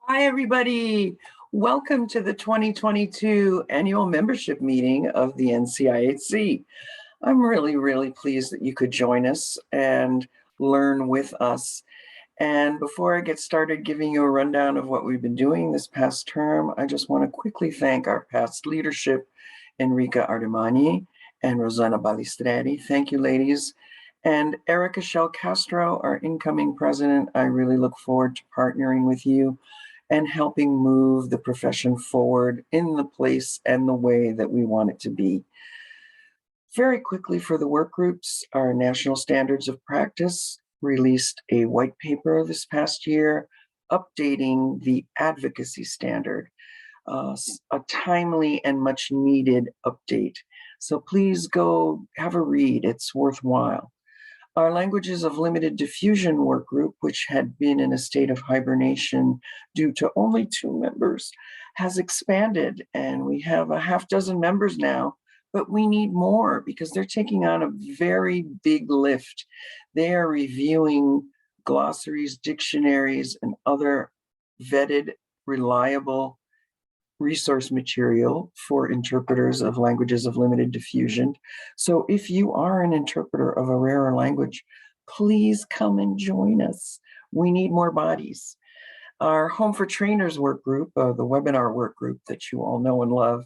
Hi, everybody. Welcome to the 2022 annual membership meeting of the NCIHC. I'm really pleased that you could join us and learn with us. And before I get started giving you a rundown of what we've been doing this past term, I just want to quickly thank our past leadership, Enrica Ardemani and Rosanna Balistreri. Thank you, ladies. And Erica Shell Castro, our incoming president. I really look forward to partnering with you and helping move the profession forward in the place and the way that we want it to be. Very quickly for the work groups, our National Standards of Practice released a white paper this past year, updating the advocacy standard, a timely and much needed update. So please go have a read, it's worthwhile. Our Languages of Limited Diffusion work group, which had been in a state of hibernation due to only 2 members, has expanded, and we have a half dozen members now, but we need more because they're taking on a very big lift. They are reviewing glossaries, dictionaries, and other vetted, reliable resource material for interpreters of languages of limited diffusion. So if you are an interpreter of a rarer language, please come and join us. We need more bodies. Our Home for Trainers work group, the webinar work group that you all know and love,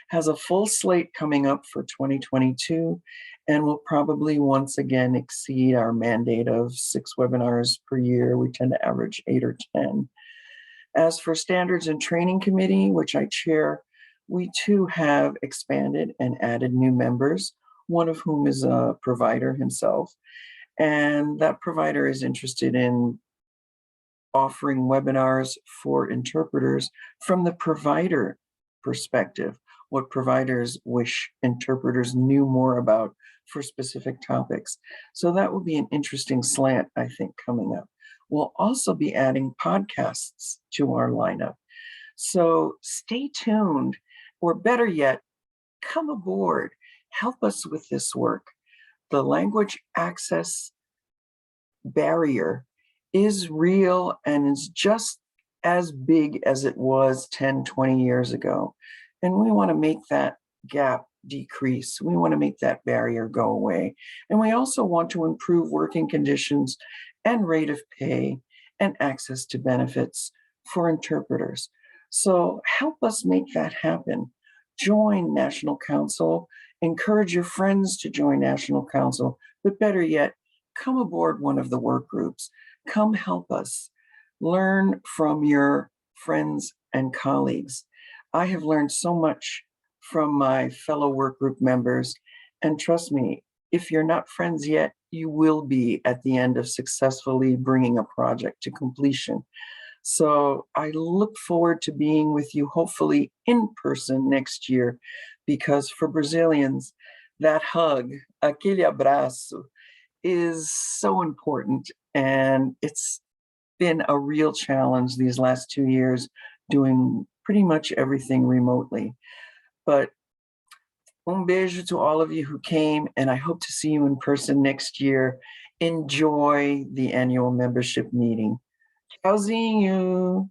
has a full slate coming up for 2022 and will probably once again exceed our mandate of 6 webinars per year. We tend to average 8 or 10. As for Standards and Training Committee, which I chair, we too have expanded and added new members, one of whom is a provider himself. And that provider is interested in offering webinars for interpreters from the provider perspective, what providers wish interpreters knew more about for specific topics. So that will be an interesting slant, I think, coming up. We'll also be adding podcasts to our lineup. So stay tuned, or better yet, come aboard, help us with this work. The language access barrier is real and is just as big as it was 10, 20 years ago. And we want to make that gap decrease. We want to make that barrier go away. And we also want to improve working conditions and rate of pay and access to benefits for interpreters. So help us make that happen. Join National Council, encourage your friends to join National Council, but better yet, come aboard one of the work groups. Come help us. Learn from your friends and colleagues. I have learned so much from my fellow work group members, and trust me, if you're not friends yet, you will be at the end of successfully bringing a project to completion. So I look forward to being with you, hopefully in person next year, because for Brazilians, that hug, aquele abraço, is so important. And it's been a real challenge these last 2 years, doing pretty much everything remotely. But beijo to all of you who came, and I hope to see you in person next year. Enjoy the annual membership meeting. Tchauzinho!